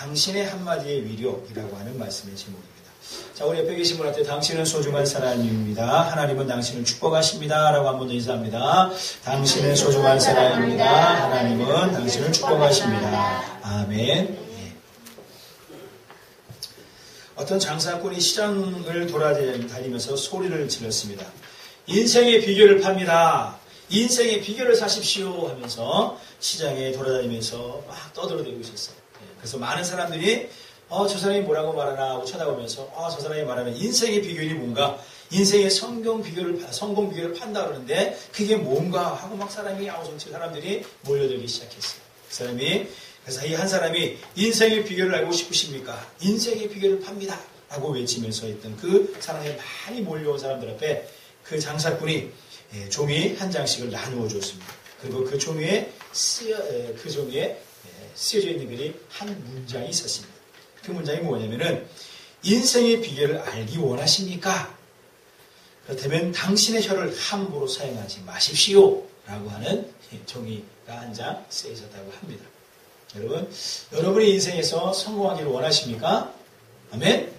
당신의 한마디의 위력이라고 하는 말씀의 제목입니다. 자, 우리 옆에 계신 분한테 당신은 소중한 사람입니다. 하나님은 당신을 축복하십니다. 라고 한 번 더 인사합니다. 당신은 소중한 사람입니다. 하나님은 당신을 축복하십니다. 아멘. 예. 어떤 장사꾼이 시장을 돌아다니면서 소리를 질렀습니다. 인생의 비결을 팝니다. 인생의 비결을 사십시오 하면서 시장에 돌아다니면서 막 떠들어대고 있었어요. 그래서 많은 사람들이 저 사람이 뭐라고 말하나 하고 쳐다보면서 저 사람이 말하는 인생의 비결이 뭔가, 인생의 성공 비결을 판다 그러는데 그게 뭔가 하고 막 사람이 사람들이 몰려들기 시작했어요. 그래서 이 한 사람이 인생의 비결을 알고 싶으십니까? 인생의 비결을 팝니다 라고 외치면서 했던 그 사람이 많이 몰려온 사람들 앞에 그 장사꾼이 종이 한 장씩을 나누어 줬습니다. 그리고 그 종이에 쓰여져 있는 글이 한 문장이 있었습니다. 그 문장이 뭐냐면은 인생의 비결을 알기 원하십니까? 그렇다면 당신의 혀를 함부로 사용하지 마십시오 라고 하는 종이가 한 장 쓰여 있었다고 합니다. 여러분의 인생에서 성공하기를 원하십니까? 아멘?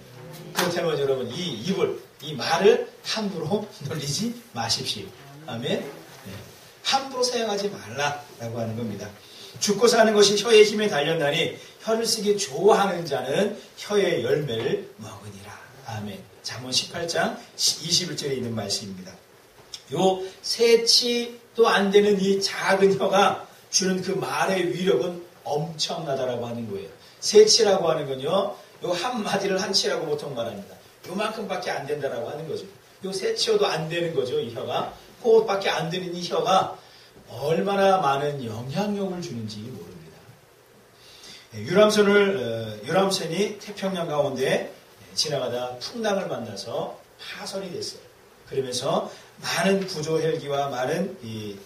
그렇다면 여러분 이 말을 함부로 놀리지 마십시오. 아멘? 네. 함부로 사용하지 말라라고 하는 겁니다. 죽고 사는 것이 혀의 힘에 달렸나니 혀를 쓰기 좋아하는 자는 혀의 열매를 먹으니라. 아멘. 잠언 18장 21절에 있는 말씀입니다. 요 세치도 안 되는 이 작은 혀가 주는 그 말의 위력은 엄청나다라고 하는 거예요. 세치라고 하는 건요, 요 한마디를 한치라고 보통 말합니다. 요만큼밖에 안 된다라고 하는 거죠. 요 세치여도 안 되는 거죠, 이 혀가. 그것밖에 안 되는 이 혀가 얼마나 많은 영향력을 주는지 모릅니다. 유람선이 태평양 가운데 지나가다 풍랑을 만나서 파손이 됐어요. 그러면서 많은 구조 헬기와 많은 이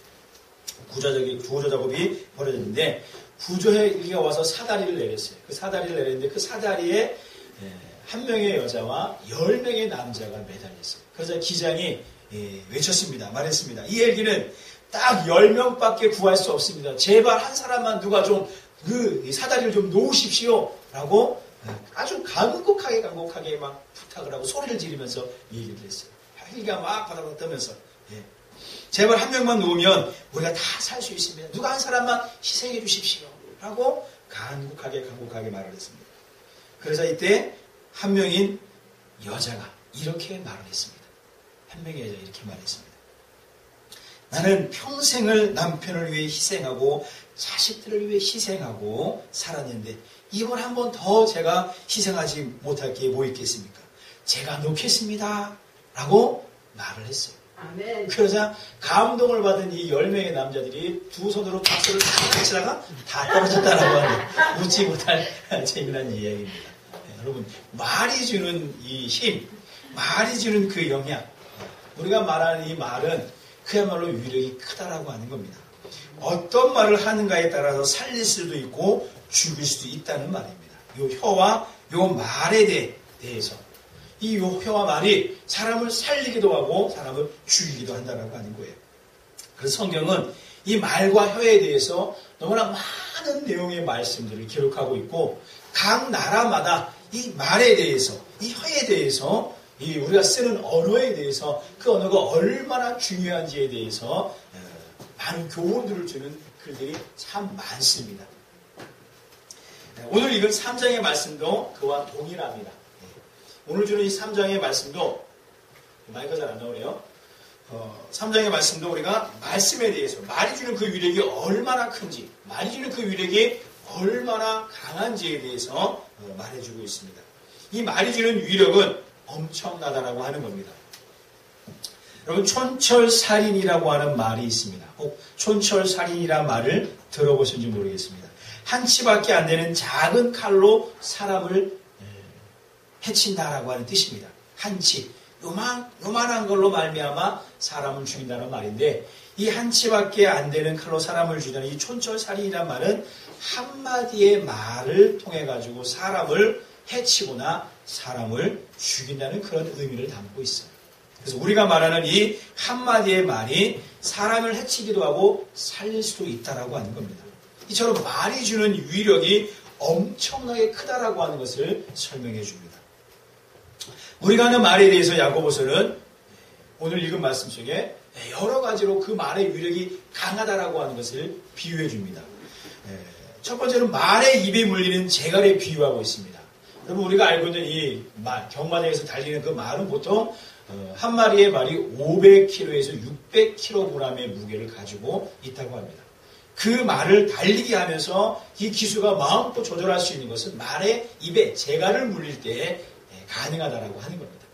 구조 작업이 벌어졌는데 구조 헬기가 와서 사다리를 내렸어요. 그 사다리를 내렸는데 그 사다리에 한 명의 여자와 10명의 남자가 매달렸어요. 그래서 기장이 외쳤습니다. 말했습니다. 이 헬기는 딱 10명밖에 구할 수 없습니다. 제발 한 사람만 누가 좀 그 사다리를 좀 놓으십시오. 라고 아주 간곡하게 막 부탁을 하고 소리를 지르면서 얘기를 했어요. 헬기가 막 바닥으로 떠면서 제발 한 명만 놓으면 우리가 다 살 수 있습니다. 누가 한 사람만 희생해 주십시오. 라고 간곡하게 말을 했습니다. 그래서 이때 한 명인 여자가 이렇게 말을 했습니다. 한 명의 여자가 이렇게 말했습니다. 나는 평생을 남편을 위해 희생하고 자식들을 위해 희생하고 살았는데 이걸 한 번 더 제가 희생하지 못할 게 뭐 있겠습니까? 제가 놓겠습니다. 라고 말을 했어요. 아멘. 그러자 감동을 받은 이 10명의 남자들이 두 손으로 박수를 다 치다가 다 떨어졌다라고 하는 웃지 못할 재미난 이야기입니다. 여러분, 말이 주는 이 힘, 말이 주는 그 영향, 우리가 말하는 이 말은 그야말로 위력이 크다라고 하는 겁니다. 어떤 말을 하는가에 따라서 살릴 수도 있고 죽일 수도 있다는 말입니다. 요 혀와 요 말에 대해서 이 혀와 말이 사람을 살리기도 하고 사람을 죽이기도 한다라고 하는 거예요. 그래서 성경은 이 말과 혀에 대해서 너무나 많은 내용의 말씀들을 기록하고 있고 각 나라마다 이 말에 대해서, 이 혀에 대해서, 이 우리가 쓰는 언어에 대해서 그 언어가 얼마나 중요한지에 대해서 많은 교훈들을 주는 글들이 참 많습니다. 오늘 읽은 3장의 말씀도 그와 동일합니다. 오늘 주는 이 3장의 말씀도 마이크가 잘 안 나오네요. 3장의 말씀도 우리가 말씀에 대해서 말이 주는 그 위력이 얼마나 큰지, 말이 주는 그 위력이 얼마나 강한지에 대해서 말해주고 있습니다. 이 말이 주는 위력은 엄청나다라고 하는 겁니다. 여러분, 촌철살인이라고 하는 말이 있습니다. 꼭 촌철살인이라는 말을 들어보셨는지 모르겠습니다. 한 치밖에 안 되는 작은 칼로 사람을 해친다라고 하는 뜻입니다. 한 치, 요만한 걸로 말미암아 사람을 죽인다는 말인데 이 한 치밖에 안 되는 칼로 사람을 죽이는 이 촌철살인이라는 말은 한마디의 말을 통해 가지고 사람을 해치거나 사람을 죽인다는 그런 의미를 담고 있어요. 그래서 우리가 말하는 이 한마디의 말이 사람을 해치기도 하고 살릴 수도 있다라고 하는 겁니다. 이처럼 말이 주는 위력이 엄청나게 크다라고 하는 것을 설명해 줍니다. 우리가 하는 말에 대해서 야고보서는 오늘 읽은 말씀 속에 여러 가지로 그 말의 위력이 강하다라고 하는 것을 비유해 줍니다. 첫 번째는 말의 입에 물리는 재갈에 비유하고 있습니다. 여러분 우리가 알고 있는 이 말, 경마장에서 달리는 그 말은 보통 한 마리의 말이 500kg에서 600kg의 무게를 가지고 있다고 합니다. 그 말을 달리게 하면서 이 기수가 마음껏 조절할 수 있는 것은 말의 입에 재갈을 물릴 때 가능하다라고 하는 겁니다.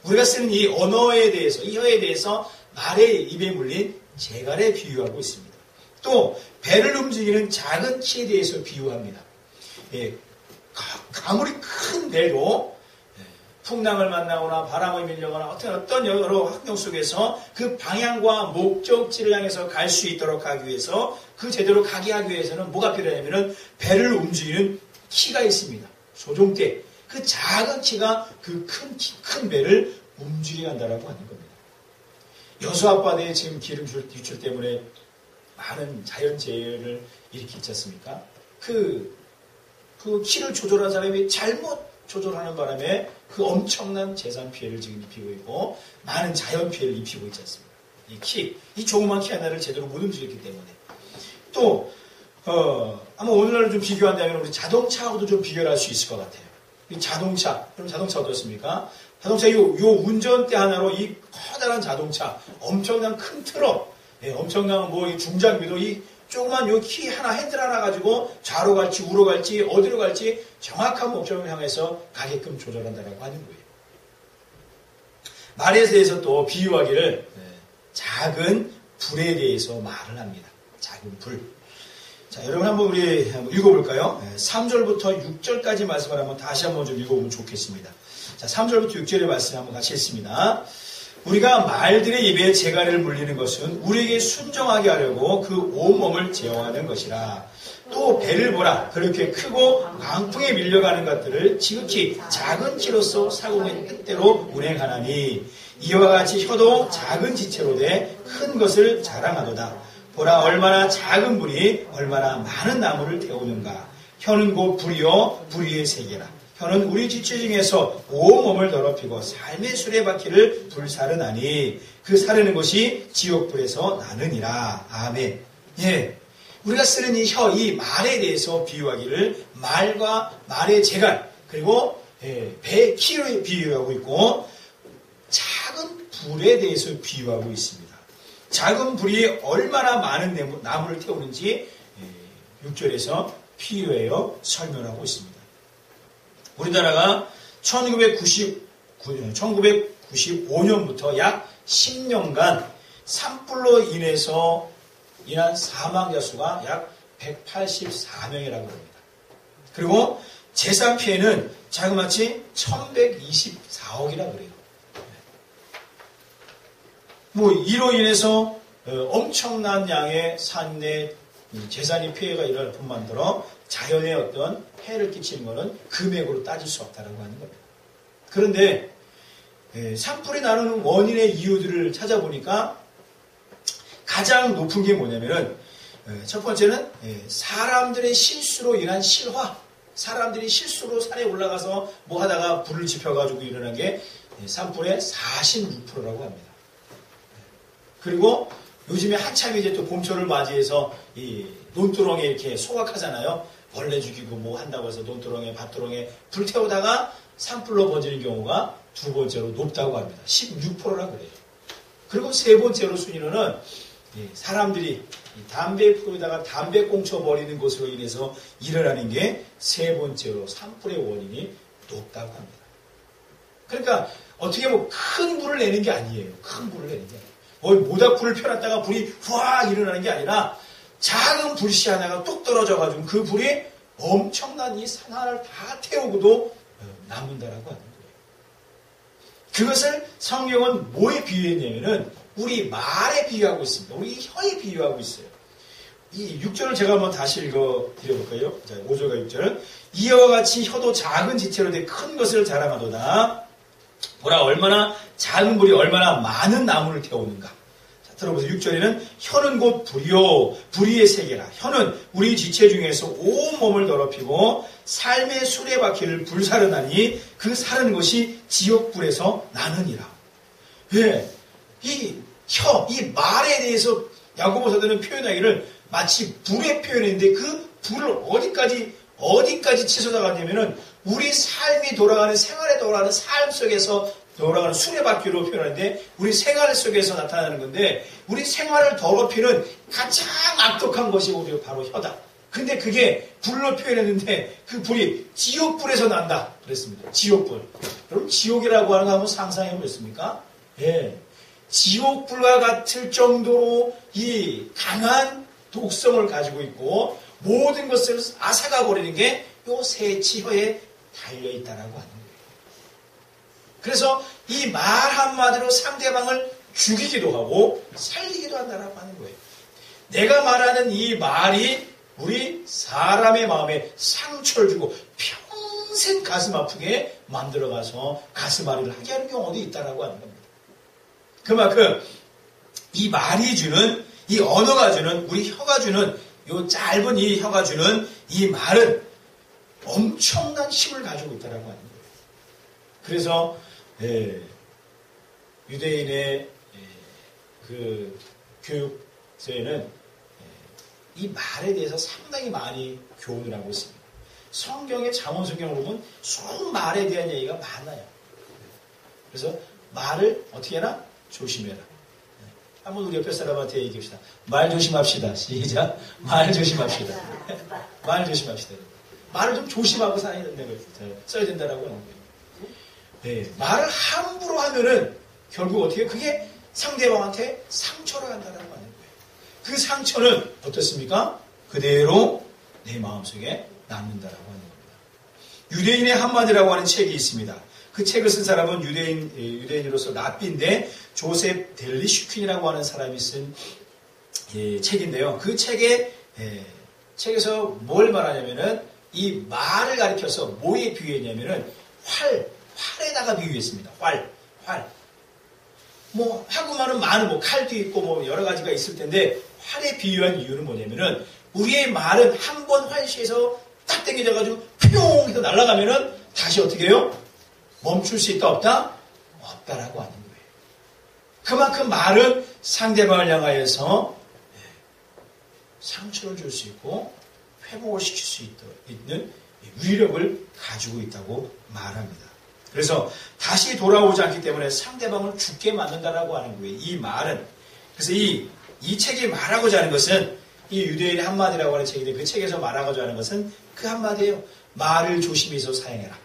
우리가 쓰는 이 언어에 대해서, 이 혀에 대해서 말의 입에 물린 재갈에 비유하고 있습니다. 또 배를 움직이는 작은 키에 대해서 비유합니다. 아무리 큰 배로 풍랑을 만나거나 바람을 밀려거나 어떤 여러 환경 속에서 그 방향과 목적지를 향해서 갈 수 있도록 하기 위해서 그 제대로 가게 하기 위해서는 뭐가 필요하냐면 배를 움직이는 키가 있습니다. 소종대. 그 작은 키가 그 큰 배를 움직이게 한다라고 하는 겁니다. 여수앞바다에 지금 기름 유출 때문에 많은 자연재해를 일으키지 않습니까? 그 키를 조절한 사람이 잘못 조절하는 바람에 그 엄청난 재산 피해를 지금 입히고 있고 많은 자연 피해를 입히고 있지 않습니까? 이 조그만 키 하나를 제대로 못 움직였기 때문에. 또 아마 오늘날 좀 비교한다면 우리 자동차하고도 좀 비교를 할 수 있을 것 같아요. 이 자동차, 그럼 자동차 어떻습니까? 자동차 요 운전대 하나로 이 커다란 자동차, 엄청난 큰 트럭, 엄청난 이 중장비도 이 조그만 요 키 하나, 핸들 하나 가지고 좌로 갈지 우로 갈지 어디로 갈지 정확한 목적을 향해서 가게끔 조절한다라고 하는 거예요. 말에 대해서 또 비유하기를 작은 불에 대해서 말을 합니다. 작은 불. 자, 여러분 한번 우리 읽어볼까요? 3절부터 6절까지 말씀을 한번 다시 한번 좀 읽어보면 좋겠습니다. 자, 3절부터 6절의 말씀 한번 같이 읽습니다. 우리가 말들의 입에 재갈을 물리는 것은 우리에게 순종하게 하려고 그 온몸을 제어하는 것이라. 또 배를 보라. 그렇게 크고 강풍에 밀려가는 것들을 지극히 작은 키로서 사공의 뜻대로 운행하나니 이와 같이 혀도 작은 지체로 돼 큰 것을 자랑하도다. 보라 얼마나 작은 불이 얼마나 많은 나무를 태우는가. 혀는 곧 불이요 불의의 세계라. 혀는 우리 지체 중에서 온몸을 더럽히고 삶의 수레바퀴를 불사르나니 그 사르는 것이 지옥불에서 나느니라. 아멘. 예, 우리가 쓰는 이 혀, 이 말에 대해서 비유하기를 말과 말의 재갈 그리고 배 키로 비유하고 있고 작은 불에 대해서 비유하고 있습니다. 작은 불이 얼마나 많은 나무를 태우는지 6절에서 비유하여 설명하고 있습니다. 우리나라가 1995년부터 약 10년간 산불로 인한 사망자 수가 약 184명이라고 합니다. 그리고 재산 피해는 자그마치 1124억이라고 그래요. 이로 인해서 엄청난 양의 산내 재산이 피해가 일어날 뿐만 아니라 자연의 어떤 해를 끼치는 것은 금액으로 따질 수 없다는 겁니다. 그런데 산불이 나는 원인의 이유들을 찾아보니까 가장 높은 게 뭐냐면은 첫 번째는 사람들의 실수로 인한 실화. 사람들이 실수로 산에 올라가서 뭐 하다가 불을 지펴가지고 일어난 게 산불의 46%라고 합니다. 그리고 요즘에 한참 이제 또 봄철을 맞이해서 이 논두렁에 이렇게 소각하잖아요. 벌레 죽이고 뭐 한다고 해서 논두렁에 밭두렁에 불 태우다가 산불로 번지는 경우가 두 번째로 높다고 합니다. 16%라 그래요. 그리고 세 번째로 순위로는 사람들이 담배 피우다가 담배 꽁쳐 버리는 것으로 인해서 일어나는 게 세 번째로 산불의 원인이 높다고 합니다. 그러니까 어떻게 큰 불을 내는 게 아니에요. 큰 불을 내는 게 아니에요. 모닥불을 펴놨다가 불이 확 일어나는 게 아니라 작은 불씨 하나가 뚝 떨어져가지고 그 불이 엄청난 이 산 하나를 다 태우고도 남는다라고 하는 거예요. 그것을 성경은 뭐에 비유했냐면은 우리 말에 비유하고 있습니다. 우리 혀에 비유하고 있어요. 이 6절을 제가 한번 다시 읽어드려볼까요? 자, 5절과 6절. 이와 같이 혀도 작은 지체로 돼 큰 것을 자랑하도다. 보라 얼마나 작은 불이 얼마나 많은 나무를 태우는가. 자, 들어보세요. 6절에는 혀는 곧 불이요 불의의 세계라. 혀는 우리 지체 중에서 온 몸을 더럽히고 삶의 수레바퀴를 불사르나니 그 사르는 것이 지옥불에서 나느니라. 예, 이 말에 대해서 야고보 사도는 표현하기를 마치 불의 표현인데 그 불을 어디까지 치솟아가냐면은 우리 삶이 돌아가는 생활에 돌아가는 삶 속에서 돌아가는 수레바퀴로 표현하는데 우리 생활 속에서 나타나는 건데 우리 생활을 더럽히는 가장 악독한 것이 우리 바로 혀다. 근데 그게 불로 표현했는데 그 불이 지옥불에서 난다 그랬습니다. 지옥불. 여러분 지옥이라고 하는 거 한번 상상해 보셨습니까? 예. 지옥불과 같을 정도로 이 강한 독성을 가지고 있고 모든 것을 앗아가 버리는 게 요 새치혀에 달려있다라고 하는 거예요. 그래서 이 말 한마디로 상대방을 죽이기도 하고 살리기도 한다라고 하는 거예요. 내가 말하는 이 말이 우리 사람의 마음에 상처를 주고 평생 가슴 아프게 만들어가서 가슴앓이를 하게 하는 경우도 있다라고 하는 겁니다. 그만큼 이 말이 주는 이 언어가 주는 우리 혀가 주는 요 짧은 이 혀가 주는 이 말은 엄청난 힘을 가지고 있다라고 하는 거예요. 그래서 유대인의 그 교육서에는 이 말에 대해서 상당히 많이 교훈을 하고 있습니다. 성경의 잠언 성경을 보면 수 말에 대한 얘기가 많아요. 그래서 말을 어떻게 해라? 조심해라. 한번 우리 옆에 사람한테 얘기합시다. 말 조심합시다. 시작. 말 조심합시다. 말 조심합시다. 말을 좀 조심하고 써야 된다라고 하는 거예요. 네, 말을 함부로 하면은 결국 어떻게 그게 상대방한테 상처를 간다라고 하는 거예요. 그 상처는 어떻습니까? 그대로 내 마음속에 남는다라고 하는 겁니다. 유대인의 한마디라고 하는 책이 있습니다. 그 책을 쓴 사람은 유대인으로서 랍비인데 조셉 델리슈킨이라고 하는 사람이 쓴 책인데요. 그 책에서 뭘 말하냐면은 이 말을 가리켜서 뭐에 비유했냐면은 활에다가 비유했습니다. 활. 뭐 한국말은 많은 뭐 칼도 있고 뭐 여러 가지가 있을 텐데 활에 비유한 이유는 뭐냐면은 우리의 말은 한 번 활시에서 딱 당겨져가지고 뿅 해서 날아가면은 다시 어떻게 해요? 멈출 수 있다 없다? 없다라고 하는 거예요. 그만큼 말은 상대방을 향하여서 상처를 줄 수 있고 회복을 시킬 수 있는 위력을 가지고 있다고 말합니다. 그래서 다시 돌아오지 않기 때문에 상대방을 죽게 만든다라고 하는 거예요. 이 말은. 그래서 이 책이 말하고자 하는 것은 이 유대인의 한마디라고 하는 책인데 그 책에서 말하고자 하는 것은 그 한마디예요. 말을 조심해서 사용해라.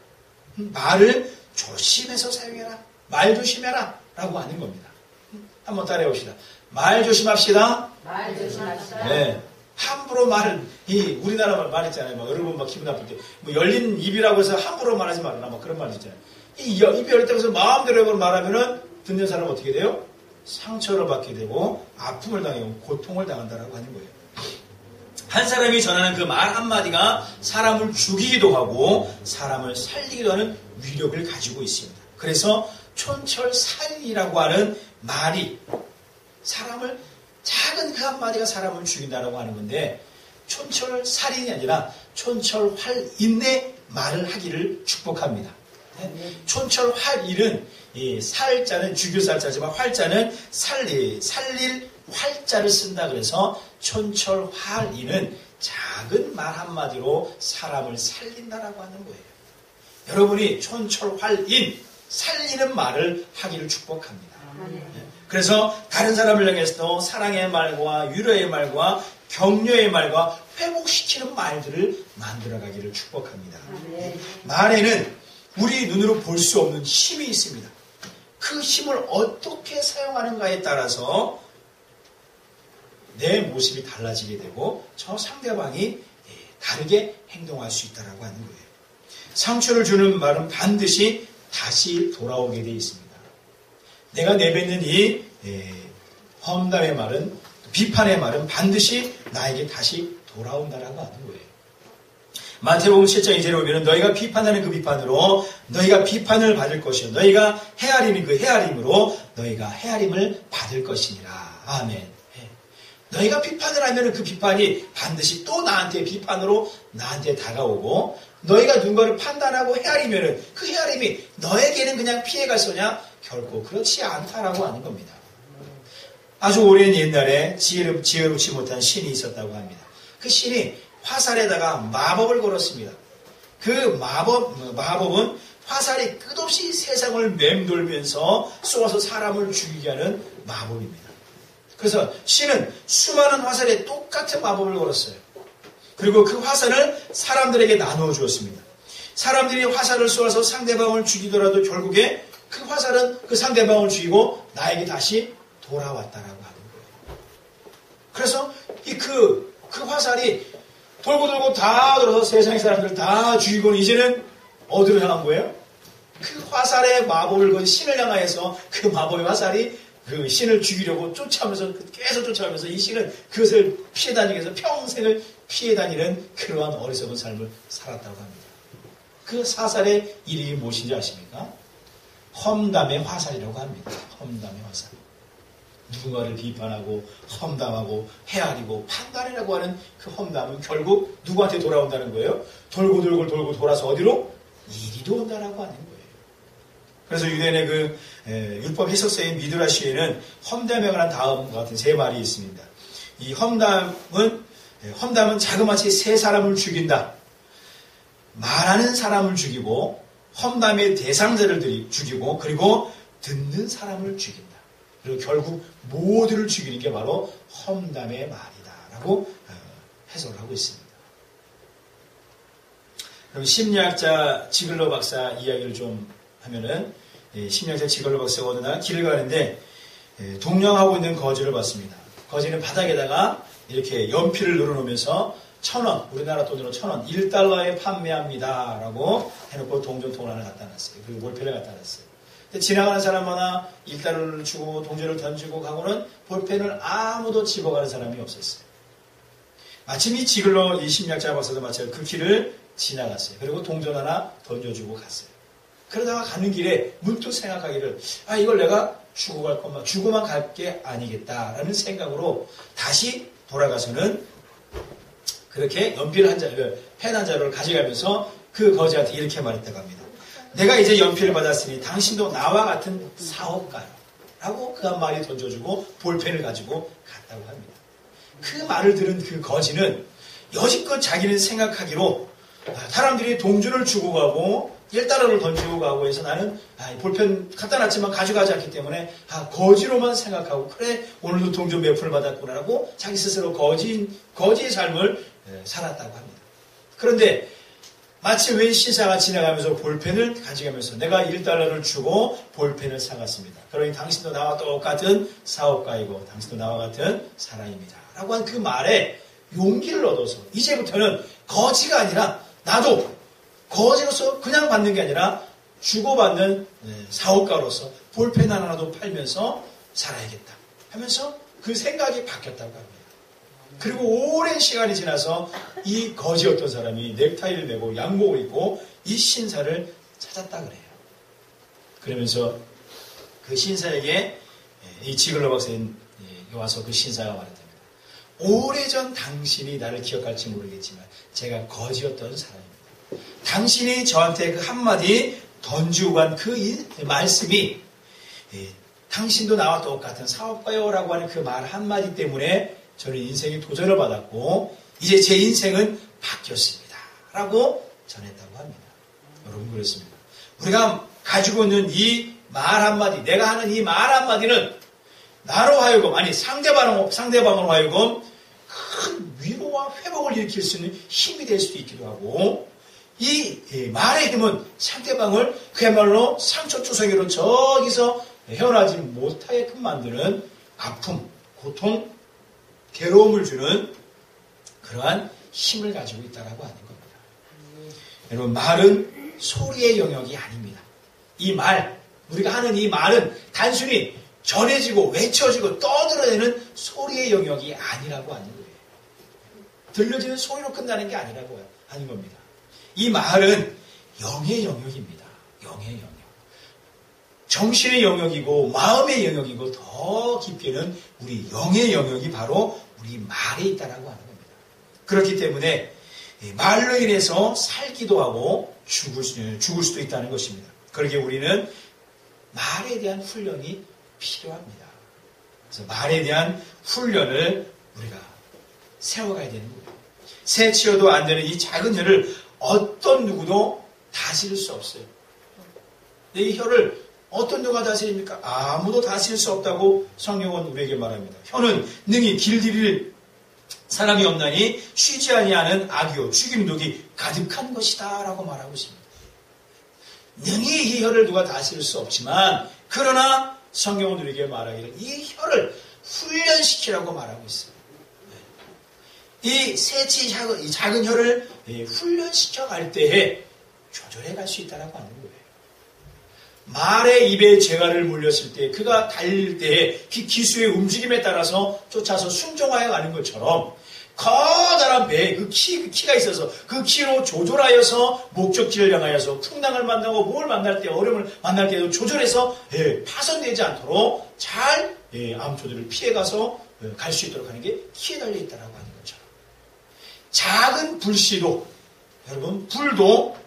말을 조심해서 사용해라. 말 조심해라. 라고 하는 겁니다. 한번 따라해 봅시다. 말 조심합시다. 말 조심합시다. 네. 함부로 말을, 우리나라 말 있잖아요. 뭐, 여러분 막 기분 나쁠 때. 뭐, 열린 입이라고 해서 함부로 말하지 말아라. 뭐, 그런 말 있잖아요. 입이 열릴 때 해서 마음대로 말하면은 듣는 사람은 어떻게 돼요? 상처를 받게 되고, 아픔을 당하고, 고통을 당한다라고 하는 거예요. 한 사람이 전하는 그 말 한마디가 사람을 죽이기도 하고, 사람을 살리기도 하는 위력을 가지고 있습니다. 그래서 촌철살인이라고 하는 말이 작은 그 한마디가 사람을 죽인다라고 하는 건데 촌철살인이 아니라 촌철활인의 말을 하기를 축복합니다. 촌철활인은 살자는 죽일살자지만 활자는 살릴 활자를 쓴다 그래서 촌철활인은 작은 말 한마디로 사람을 살린다라고 하는 거예요. 여러분이 촌철활인 살리는 말을 하기를 축복합니다. 그래서 다른 사람을 향해서도 사랑의 말과 위로의 말과 격려의 말과 회복시키는 말들을 만들어가기를 축복합니다. 말에는 우리 눈으로 볼 수 없는 힘이 있습니다. 그 힘을 어떻게 사용하는가에 따라서 내 모습이 달라지게 되고 저 상대방이 다르게 행동할 수 있다고 하는 거예요. 상처를 주는 말은 반드시 다시 돌아오게 되어 있습니다. 내가 내뱉는 이 험담의 말은 비판의 말은 반드시 나에게 다시 돌아온다라고 하는 거예요. 마태복음 7장 2절에 보면 너희가 비판하는 그 비판으로 너희가 비판을 받을 것이요 너희가 헤아리는 그 헤아림으로 너희가 헤아림을 받을 것이니라. 아멘. 너희가 비판을 하면 그 비판이 반드시 또 나한테 비판으로 나한테 다가오고 너희가 누군가를 판단하고 헤아리면 그 헤아림이 너에게는 그냥 피해갈 소냐? 결코 그렇지 않다라고 하는 겁니다. 아주 오랜 옛날에 지혜롭지 못한 신이 있었다고 합니다. 그 신이 화살에다가 마법을 걸었습니다. 그 마법은 화살이 끝없이 세상을 맴돌면서 쏘아서 사람을 죽이게 하는 마법입니다. 그래서 신은 수많은 화살에 똑같은 마법을 걸었어요. 그리고 그 화살을 사람들에게 나누어 주었습니다. 사람들이 화살을 쏘아서 상대방을 죽이더라도 결국에 그 화살은 그 상대방을 죽이고 나에게 다시 돌아왔다라고 하는 거예요. 그래서 그 화살이 돌고 다 돌아서 세상의 사람들을 다 죽이고는 이제는 어디로 향한 거예요? 그 화살의 마법을 건 신을 향하여서 그 마법의 화살이 그 신을 죽이려고 계속 쫓아가면서 이 신은 그것을 피해 다니기 위해서 평생을 피해 다니는 그러한 어리석은 삶을 살았다고 합니다. 그 사살의 이름이 무엇인지 아십니까? 험담의 화살이라고 합니다. 험담의 화살. 누군가를 비판하고 험담하고 헤아리고 판단이라고 하는 그 험담은 결국 누구한테 돌아온다는 거예요? 돌고 돌아서 어디로? 이리로 온다라고 하는 거예요. 그래서 유대인의 그 율법 해석서인 미드라시에는 험담에 관한 다음과 같은 세 말이 있습니다. 이 험담은 자그마치 세 사람을 죽인다. 말하는 사람을 죽이고 험담의 대상자를 죽이고 그리고 듣는 사람을 죽인다. 그리고 결국 모두를 죽이는 게 바로 험담의 말이다라고 해석을 하고 있습니다. 그럼 심리학자 지글러 박사 이야기를 좀 하면은 심리학자 지글러 박사가 어느 날 길을 가는데 동냥하고 있는 거지를 봤습니다. 거지는 바닥에다가 이렇게 연필을 늘어놓으면서 1,000원, 우리나라 돈으로 1,000원, 1달러에 판매합니다. 라고 해놓고 동전통을 하나 갖다 놨어요. 그리고 볼펜을 갖다 놨어요. 근데 지나가는 사람마다 1달러를 주고 동전을 던지고 가고는 볼펜을 아무도 집어가는 사람이 없었어요. 마침 이 지글러 이 심리학자 박사도 마찬가지로 그 길을 지나갔어요. 그리고 동전 하나 던져주고 갔어요. 그러다가 가는 길에 문득 생각하기를 이걸 내가 주고 갈 것만 주고만 갈 게 아니겠다라는 생각으로 다시 돌아가서는 그렇게 연필 펜 한 자루를 가져가면서 그 거지한테 이렇게 말했다고 합니다. 내가 이제 연필을 받았으니 당신도 나와 같은 사업가요. 라고 그 한 마디 던져주고 볼펜을 가지고 갔다고 합니다. 그 말을 들은 그 거지는 여지껏 자기는 생각하기로 사람들이 동전을 주고 가고 1달러를 던지고 가고 해서 나는 볼펜 갖다 놨지만 가져가지 않기 때문에 거지로만 생각하고 그래 오늘도 동전 몇 푼을 받았구나라고 자기 스스로 거지의 삶을 살았다고 합니다. 그런데 마치 웬 신사가 지나가면서 볼펜을 가져가면서 내가 1달러를 주고 볼펜을 사갔습니다. 그러니 당신도 나와 똑같은 사업가이고 당신도 나와 같은 사람입니다. 라고 한 그 말에 용기를 얻어서 이제부터는 거지가 아니라 나도 거지로서 그냥 받는 게 아니라 주고받는 사업가로서 볼펜 하나라도 팔면서 살아야겠다 하면서 그 생각이 바뀌었다고 합니다. 그리고 오랜 시간이 지나서 이 거지였던 사람이 넥타이를 메고 양복을 입고 이 신사를 찾았다 그래요. 그러면서 그 신사에게 이 지글러 박사에 와서 그 신사가 말했답니다. 오래전 당신이 나를 기억할지 모르겠지만 제가 거지였던 사람입니다. 당신이 저한테 그 한마디 던지고 간 그 말씀이 당신도 나와 똑같은 사업가요라고 하는 그 말 한마디 때문에 저는 인생에 도전을 받았고 이제 제 인생은 바뀌었습니다. 라고 전했다고 합니다. 여러분 그렇습니다. 우리가 가지고 있는 이 말 한마디, 내가 하는 이 말 한마디는 나로 하여금, 상대방으로 하여금 큰 위로와 회복을 일으킬 수 있는 힘이 될 수도 있기도 하고 이 말의 힘은 상대방을 그야말로 상처투성이로 저기서 헤어나지 못하게끔 만드는 아픔, 고통, 괴로움을 주는 그러한 힘을 가지고 있다고 하는 겁니다. 여러분 말은 소리의 영역이 아닙니다. 이 말, 우리가 하는 이 말은 단순히 전해지고 외쳐지고 떠들어내는 소리의 영역이 아니라고 하는 거예요. 들려지는 소리로 끝나는 게 아니라고 하는 겁니다. 이 말은 영의 영역입니다. 영의 영역. 정신의 영역이고 마음의 영역이고 더 깊게는 우리 영의 영역이 바로 우리 말에 있다라고 하는 겁니다. 그렇기 때문에 말로 인해서 살기도 하고 죽을 수도 있다는 것입니다. 그러기에 우리는 말에 대한 훈련이 필요합니다. 그래서 말에 대한 훈련을 우리가 세워가야 되는 거예요. 세치어도 안 되는 이 작은 혀를 어떤 누구도 다스릴 수 없어요. 이 혀를 어떤 누가 다스립니까? 아무도 다스릴 수 없다고 성경은 우리에게 말합니다. 혀는 능히 길들일 사람이 없나니 쉬지 아니하는 악이요 죽이는 독이 가득한 것이다 라고 말하고 있습니다. 능히 이 혀를 누가 다스릴 수 없지만 그러나 성경은 우리에게 말하기를 이 혀를 훈련시키라고 말하고 있어요. 이 세치 이 작은 혀를 훈련시켜 갈 때에 조절해 갈 수 있다는 하는 거예요. 말의 입에 재갈을 물렸을 때 그가 달릴 때에 기수의 움직임에 따라서 쫓아서 순종하여 가는 것처럼 커다란 배에 그 키가 있어서 그 키로 조절하여서 목적지를 향하여서 풍랑을 만나고 뭘 만날 때 어려움을 만날 때도 조절해서 파손되지 않도록 잘 암초들을 피해가서 갈 수 있도록 하는 게 키에 달려 있다고 하는 것처럼 작은 불씨도 여러분 불도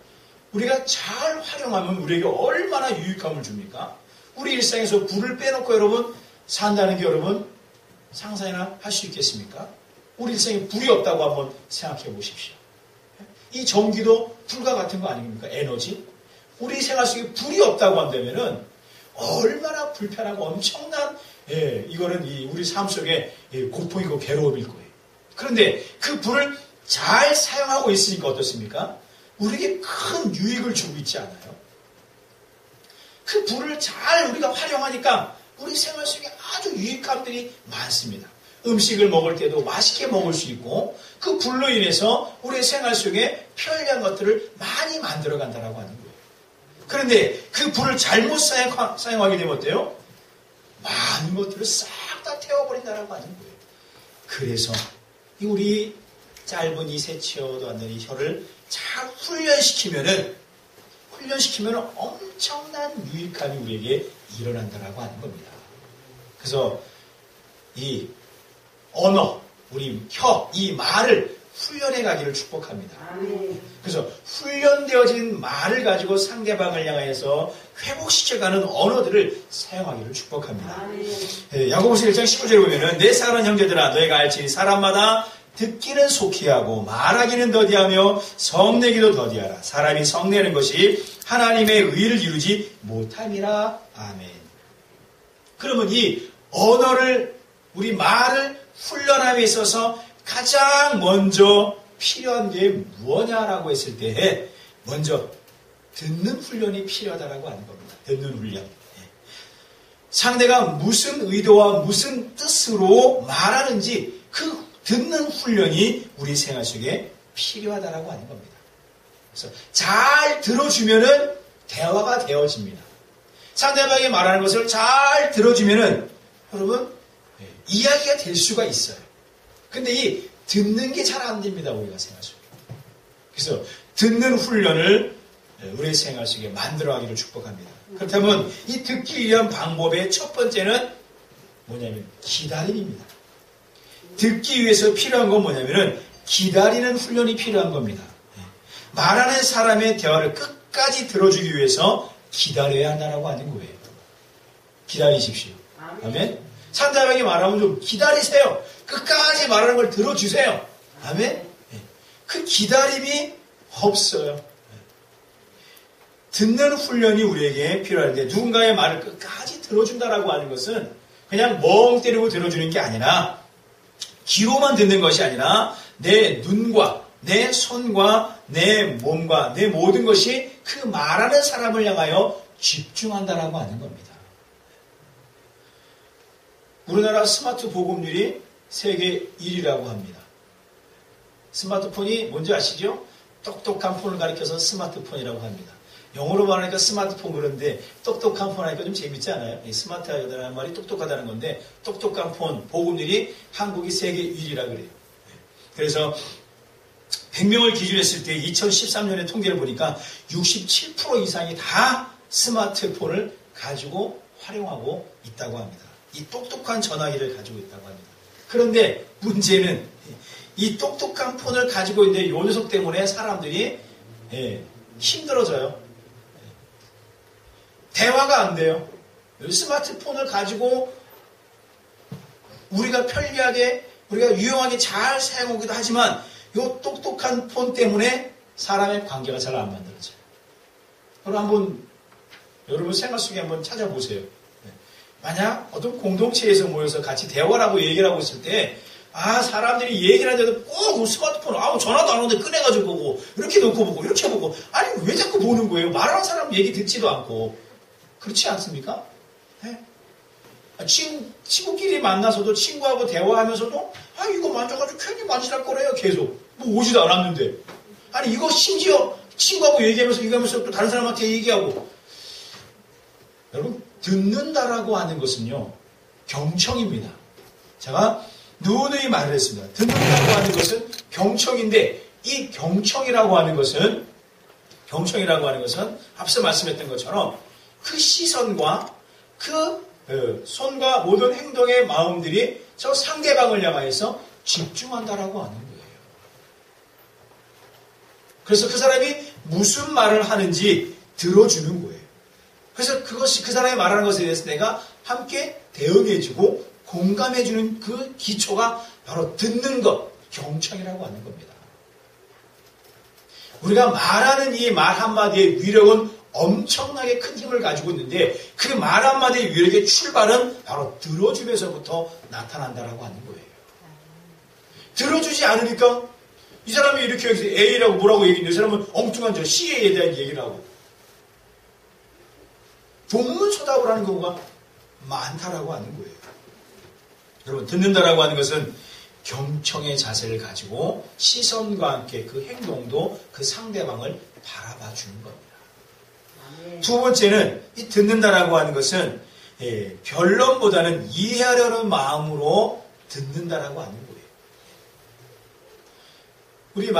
우리가 잘 활용하면 우리에게 얼마나 유익함을 줍니까? 우리 일상에서 불을 빼놓고 여러분 산다는 게 여러분 상상이나 할 수 있겠습니까? 우리 일상에 불이 없다고 한번 생각해 보십시오. 이 전기도 불과 같은 거 아닙니까? 에너지. 우리 생활 속에 불이 없다고 한다면은 얼마나 불편하고 엄청난 이거는 우리 삶 속에 고통이고 괴로움일 거예요. 그런데 그 불을 잘 사용하고 있으니까 어떻습니까? 우리에게 큰 유익을 주고 있지 않아요? 그 불을 잘 우리가 활용하니까 우리 생활 속에 아주 유익함들이 많습니다. 음식을 먹을 때도 맛있게 먹을 수 있고 그 불로 인해서 우리의 생활 속에 편리한 것들을 많이 만들어 간다고 하는 거예요. 그런데 그 불을 잘못 사용하게 되면 어때요? 많은 것들을 싹 다 태워버린다고 하는 거예요. 그래서 우리 짧은 이 세치어도 안 되는 이 혀를 잘 훈련시키면은 엄청난 유익함이 우리에게 일어난다라고 하는 겁니다. 그래서 이 언어, 우리 혀, 이 말을 훈련해 가기를 축복합니다. 그래서 훈련되어진 말을 가지고 상대방을 향해서 회복시켜가는 언어들을 사용하기를 축복합니다. 야고보서 1장 19절에 보면은 내 사랑하는 형제들아 너희가 알지니 사람마다 듣기는 속히 하고 말하기는 더디하며 성내기도 더디하라. 사람이 성내는 것이 하나님의 의를 이루지 못함이라. 아멘. 그러면 이 언어를 우리 말을 훈련함에 있어서 가장 먼저 필요한 게 무엇냐라고 했을 때 먼저 듣는 훈련이 필요하다라고 하는 겁니다. 듣는 훈련. 상대가 무슨 의도와 무슨 뜻으로 말하는지 그 듣는 훈련이 우리 생활 속에 필요하다라고 하는 겁니다. 그래서 잘 들어주면은 대화가 되어집니다. 상대방이 말하는 것을 잘 들어주면은 여러분 이야기가 될 수가 있어요. 근데 이 듣는 게 잘 안 됩니다. 우리가 생활 속에. 그래서 듣는 훈련을 우리의 생활 속에 만들어가기를 축복합니다. 그렇다면 이 듣기 위한 방법의 첫 번째는 뭐냐면 기다림입니다. 듣기 위해서 필요한 건 뭐냐면은 기다리는 훈련이 필요한 겁니다. 말하는 사람의 대화를 끝까지 들어주기 위해서 기다려야 한다고 하는 거예요. 기다리십시오. 아멘. 상대방이 말하면 좀 기다리세요. 끝까지 말하는 걸 들어주세요. 아멘. 그 기다림이 없어요. 듣는 훈련이 우리에게 필요한데 누군가의 말을 끝까지 들어준다라고 하는 것은 그냥 멍 때리고 들어주는 게 아니라 귀로만 듣는 것이 아니라 내 눈과 내 손과 내 몸과 내 모든 것이 그 말하는 사람을 향하여 집중한다라고 하는 겁니다. 우리나라 스마트 보급률이 세계 1위라고 합니다. 스마트폰이 뭔지 아시죠? 똑똑한 폰을 가리켜서 스마트폰이라고 합니다. 영어로 말하니까 스마트폰 그런데 똑똑한 폰 하니까 좀 재밌지 않아요? 이 스마트하다는 말이 똑똑하다는 건데 똑똑한 폰 보급률이 한국이 세계 1위라 그래요. 그래서 100명을 기준했을 때 2013년에 통계를 보니까 67% 이상이 다 스마트폰을 가지고 활용하고 있다고 합니다. 이 똑똑한 전화기를 가지고 있다고 합니다. 그런데 문제는 이 똑똑한 폰을 가지고 있는데 요 녀석 때문에 사람들이 힘들어져요. 대화가 안 돼요. 스마트폰을 가지고 우리가 편리하게 우리가 유용하게 잘 사용하기도 하지만 이 똑똑한 폰 때문에 사람의 관계가 잘 안 만들어져요. 여러분 생활 속에 한번 찾아보세요. 만약 어떤 공동체에서 모여서 같이 대화를 하고 얘기를 하고 있을 때 사람들이 얘기를 하는데도 꼭 스마트폰 전화도 안 오는데 꺼내가지고 보고 이렇게 놓고 보고 이렇게 보고 아니 왜 자꾸 보는 거예요? 말하는 사람 얘기 듣지도 않고 그렇지 않습니까? 네? 친구끼리 만나서도 친구하고 대화하면서도 이거 만져가지고 괜히 만지랄 거래요. 계속 뭐 오지도 않았는데 아니 이거 심지어 친구하고 얘기하면서 이거 하면서 또 다른 사람한테 얘기하고 여러분 듣는다라고 하는 것은요 경청입니다. 제가 누누이 말을 했습니다. 듣는다고 하는 것은 경청인데 이 경청이라고 하는 것은 앞서 말씀했던 것처럼 그 시선과 그 손과 모든 행동의 마음들이 저 상대방을 향하여서 집중한다라고 하는 거예요. 그래서 그 사람이 무슨 말을 하는지 들어주는 거예요. 그래서 그것이 그 사람이 말하는 것에 대해서 내가 함께 대응해주고 공감해주는 그 기초가 바로 듣는 것, 경청이라고 하는 겁니다. 우리가 말하는 이 말 한마디의 위력은 엄청나게 큰 힘을 가지고 있는데 그 말 한마디의 위력의 출발은 바로 들어줌에서부터 나타난다라고 하는 거예요. 들어주지 않으니까 이 사람이 이렇게 여기서 A라고 뭐라고 얘기했는데 이 사람은 엉뚱한 저 C에 대한 얘기를 하고 동문서답을 하는 경우가 많다라고 하는 거예요. 여러분 듣는다라고 하는 것은 경청의 자세를 가지고 시선과 함께 그 행동도 그 상대방을 바라봐 주는 겁니다. 두 번째는 이 듣는다라고 하는 것은 변론보다는 이해하려는 마음으로 듣는다라고 하는 거예요. 우리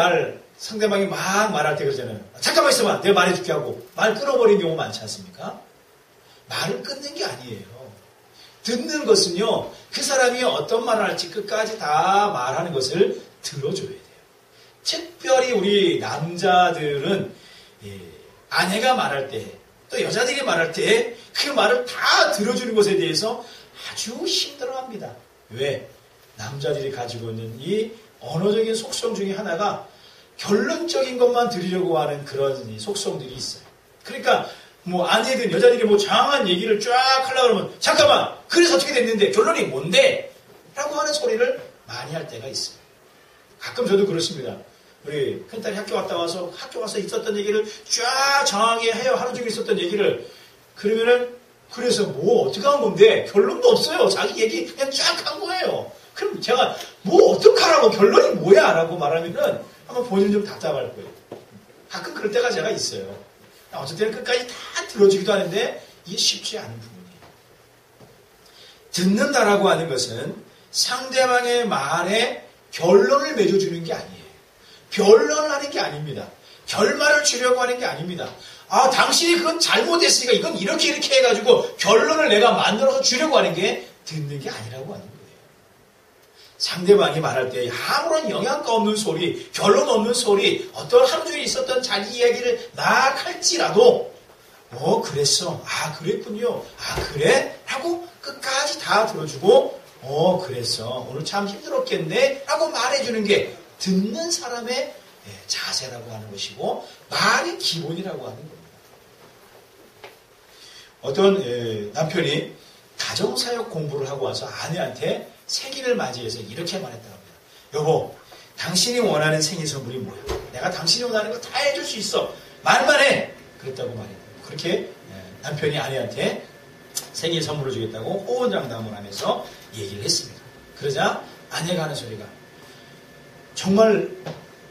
상대방이 막 말할 때 그러잖아요. 잠깐만 있어봐. 내가 말해줄게 하고 말 끊어버리는 경우 많지 않습니까? 말을 끊는 게 아니에요. 듣는 것은요. 그 사람이 어떤 말을 할지 끝까지 다 말하는 것을 들어줘야 돼요. 특별히 우리 남자들은 아내가 말할 때 또 여자들이 말할 때 그 말을 다 들어주는 것에 대해서 아주 힘들어합니다. 왜? 남자들이 가지고 있는 이 언어적인 속성 중에 하나가 결론적인 것만 들으려고 하는 그런 속성들이 있어요. 그러니까 뭐 아내든 여자들이 뭐 장한 얘기를 쫙 하려고 그러면 잠깐만 그래서 어떻게 됐는데 결론이 뭔데? 라고 하는 소리를 많이 할 때가 있어요. 가끔 저도 그렇습니다. 우리 큰딸이 학교 와서 있었던 얘기를 쫙 장하게 해요. 하루 종일 있었던 얘기를. 그러면은 그래서 뭐 어떻게 한 건데 결론도 없어요. 자기 얘기 그냥 쫙 한 거예요. 그럼 제가 뭐 어떡하라고 결론이 뭐야? 라고 말하면은 아마 본인은 좀 답답할 거예요. 가끔 그럴 때가 제가 있어요. 어쨌든 끝까지 다 들어주기도 하는데 이게 쉽지 않은 부분이에요. 듣는다라고 하는 것은 상대방의 말에 결론을 맺어주는 게 아니에요. 변론을 하는 게 아닙니다. 결말을 주려고 하는 게 아닙니다. 당신이 그건 잘못했으니까 이건 이렇게 해가지고 결론을 내가 만들어서 주려고 하는 게 듣는 게 아니라고 하는 거예요. 상대방이 말할 때 아무런 영향가 없는 소리, 결론 없는 소리, 어떤 하루 종일 있었던 자기 이야기를 막 할지라도 그랬어. 그랬군요. 그래? 하고 끝까지 다 들어주고 그랬어. 오늘 참 힘들었겠네? 라고 말해주는 게 듣는 사람의 자세라고 하는 것이고 말의 기본이라고 하는 겁니다. 어떤 남편이 가정사역 공부를 하고 와서 아내한테 생일을 맞이해서 이렇게 말했다고 합니다. 여보, 당신이 원하는 생일 선물이 뭐야? 내가 당신이 원하는 거 다 해줄 수 있어. 말만 해. 그랬다고 말해요. 그렇게 남편이 아내한테 생일 선물을 주겠다고 호언장담을 하면서 얘기를 했습니다. 그러자 아내가 하는 소리가 정말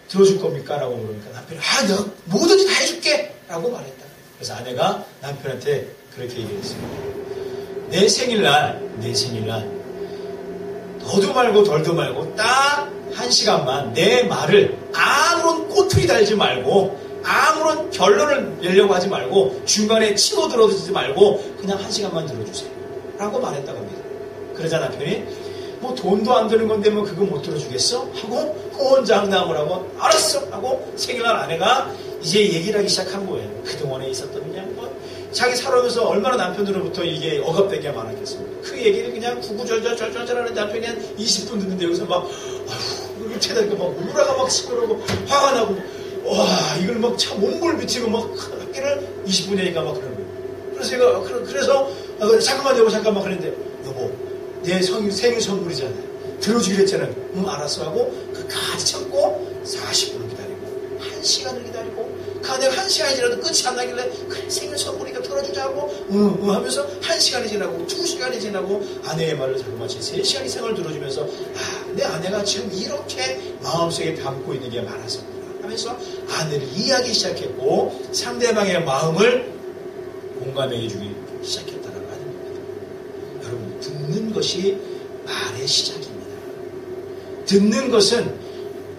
들어줄 겁니까? 라고 물으니까 남편이 내가 뭐든지 다 해줄게! 라고 말했다. 그래서 아내가 남편한테 그렇게 얘기했습니다. 내 생일날 너도 말고 덜도 말고 딱 1시간만 내 말을 아무런 꼬투리 달지 말고 아무런 결론을 내려고 하지 말고 중간에 치고 들어주지 말고 그냥 1시간만 들어주세요 라고 말했다고 합니다. 그러자 남편이 뭐 돈도 안 드는 건데 뭐 그거 못 들어주겠어? 하고 호언장담을 하고 알았어 하고 생일날 아내가 이제 얘기를 하기 시작한 거예요. 그동안에 있었던 그냥 뭐 자기 살아오면서 얼마나 남편으로부터 이게 억압된 게 많았겠습니까? 그 얘기를 그냥 구구절절 하는 남편이 한 20분 듣는데 여기서 막 아휴 체다니까 막 우라가 막 시끄러고 화가 나고 와 이걸 막 참 몸을 비치고 막 하기를 20분이니까 막 그러는 거예요. 그래서 제가 그래서 잠깐만 여보 잠깐만 그랬는데 여보 내 생일 선물이잖아요. 들어주기로 했잖아요. 응 알았어 하고 그까지 참고 40분을 기다리고 1시간을 기다리고 내가 1시간이 지나도 끝이 안 나길래 그래 생일 선물이니까 들어주자고 응 하면서 1시간이 지나고 2시간이 지나고 아내의 말을 자꾸마치 3시간 이상을 들어주면서 내 아내가 지금 이렇게 마음속에 담고 있는 게 많았었구나 하면서 아내를 이해하기 시작했고 상대방의 마음을 공감해 주기 시작했다는 하는 겁니다. 여러분 듣는 것이 말의 시작입니다. 듣는 것은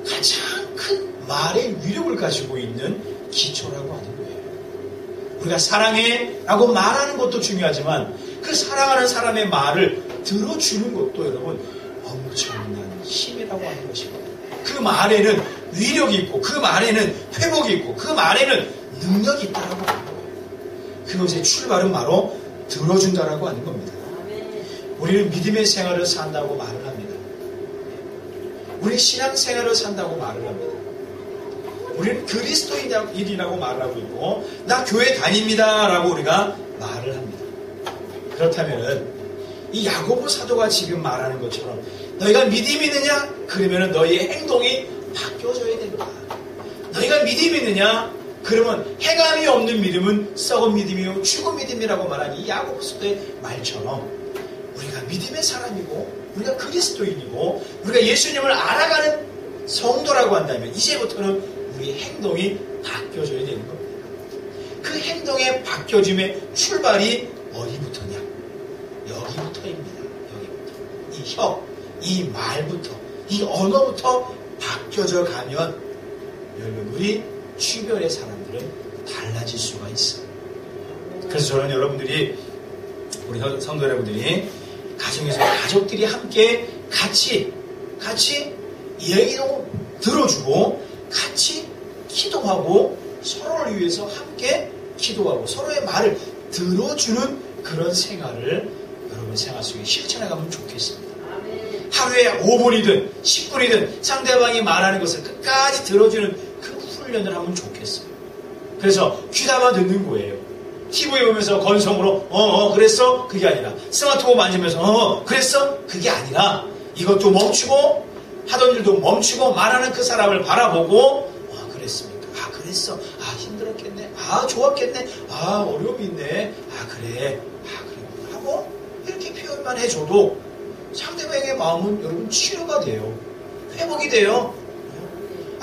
가장 큰 말의 위력을 가지고 있는 기초라고 하는 거예요. 우리가 사랑해 라고 말하는 것도 중요하지만 그 사랑하는 사람의 말을 들어주는 것도 여러분 엄청난 힘이라고 하는 것입니다. 그 말에는 위력이 있고 그 말에는 회복이 있고 그 말에는 능력이 있다고 하는 거예요. 그것의 출발은 바로 들어준다라고 하는 겁니다. 우리는 믿음의 생활을 산다고 말을 합니다. 우리는 신앙생활을 산다고 말을 합니다. 우리는 그리스도인이라고 말을 하고 있고 나 교회 다닙니다 라고 우리가 말을 합니다. 그렇다면 이 야고보 사도가 지금 말하는 것처럼 너희가 믿음이 있느냐? 그러면 너희의 행동이 바뀌어져야 된다. 너희가 믿음이 있느냐? 그러면 행함이 없는 믿음은 썩은 믿음이요 죽은 믿음이라고 말한 이 야고보 사도의 말처럼 우리가 믿음의 사람이고 우리가 그리스도인이고 우리가 예수님을 알아가는 성도라고 한다면 이제부터는 우리의 행동이 바뀌어져야 되는 겁니다. 그 행동의 바뀌어짐의 출발이 어디부터냐? 여기부터입니다. 여기부터. 이 혀, 이 말부터, 이 언어부터 바뀌어져 가면 여러분 우리 주변의 사람들은 달라질 수가 있어요. 그래서 저는 여러분들이 우리 성도 여러분들이 가정에서 가족들이 함께 같이 얘기도 들어주고 같이 기도하고 서로를 위해서 함께 기도하고 서로의 말을 들어주는 그런 생활을 여러분 생활 속에 실천해가면 좋겠습니다. 하루에 5분이든 10분이든 상대방이 말하는 것을 끝까지 들어주는 그 훈련을 하면 좋겠어요. 그래서 귀담아 듣는 거예요. TV 보면서 건성으로 그랬어? 그게 아니라 스마트폰 만지면서 그랬어? 그게 아니라 이것도 멈추고 하던 일도 멈추고 말하는 그 사람을 바라보고 그랬습니까? 그랬어? 힘들었겠네? 좋았겠네? 어려움이 있네? 그래 하고 이렇게 표현만 해줘도 상대방의 마음은 여러분 치료가 돼요. 회복이 돼요.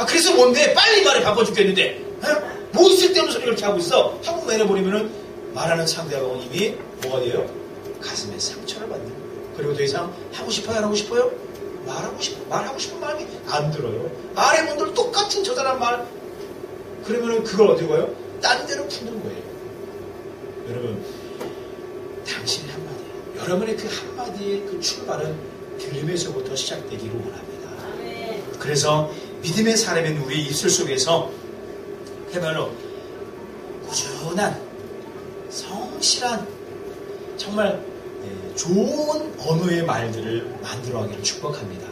그래서 뭔데? 빨리 말해 바빠 죽겠는데 뭐 쓸데없는 소리 이렇게 하고 있어? 하고 내려버리면은 말하는 상대방은 이미 뭐가 돼요? 가슴에 상처를 받는 거예요. 그리고 더 이상 하고 싶어요? 안 하고 싶어요? 말하고 싶은 마음이 안 들어요. 말해본들 똑같은 저 사람 말 그러면은 그걸 어디로 가요? 딴 데로 푸는 거예요. 여러분 당신의 한마디 여러분의 그 한마디의 그 출발은 들음에서부터 시작되기를 원합니다. 그래서 믿음의 사람인 우리 입술 속에서 해말로 꾸준한 성실한 정말 좋은 언어의 말들을 만들어가기를 축복합니다.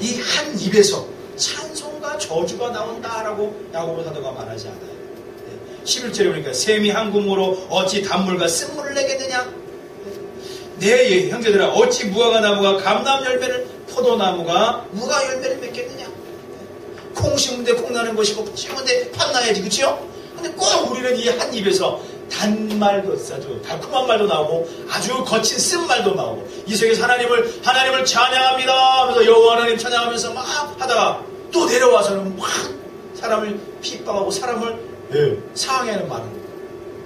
이 한 입에서 찬송과 저주가 나온다라고 야고보 사도가 말하지 않아요. 11절에 보니까 샘이 한 구멍으로 어찌 단물과 쓴물을 내겠느냐? 내 형제들아 어찌 무화과 나무가 감람 열매를 포도나무가 무화 열매를 맺겠느냐? 콩 심은데 콩 나는 것이고 심은데 팥 나야지, 그치요? 근데 꼭 우리는 이 한 입에서 단말도 아주 달콤한 말도 나오고 아주 거친 쓴 말도 나오고 이 속에서 하나님을 찬양합니다 하면서 여호와 하나님 찬양하면서 막 하다가 또 내려와서는 막 사람을 핍박하고 사람을 상하게 말하는 거예요.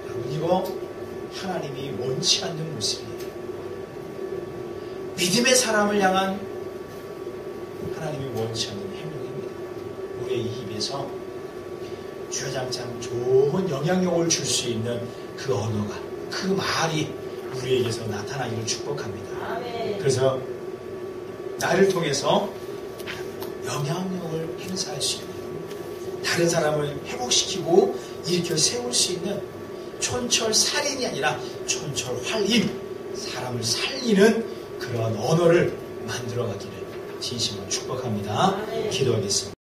여러분 이거 하나님이 원치 않는 모습이에요. 믿음의 사람을 향한 하나님이 원치 않는 행동입니다. 우리의 이 입에서 주야장창 좋은 영향력을 줄 수 있는 그 언어가, 그 말이 우리에게서 나타나기를 축복합니다. 아멘. 그래서 나를 통해서 영향력을 행사할 수 있는, 다른 사람을 회복시키고 일으켜 세울 수 있는 촌철살인이 아니라 촌철활인, 사람을 살리는 그러한 언어를 만들어가기를 진심으로 축복합니다. 기도하겠습니다.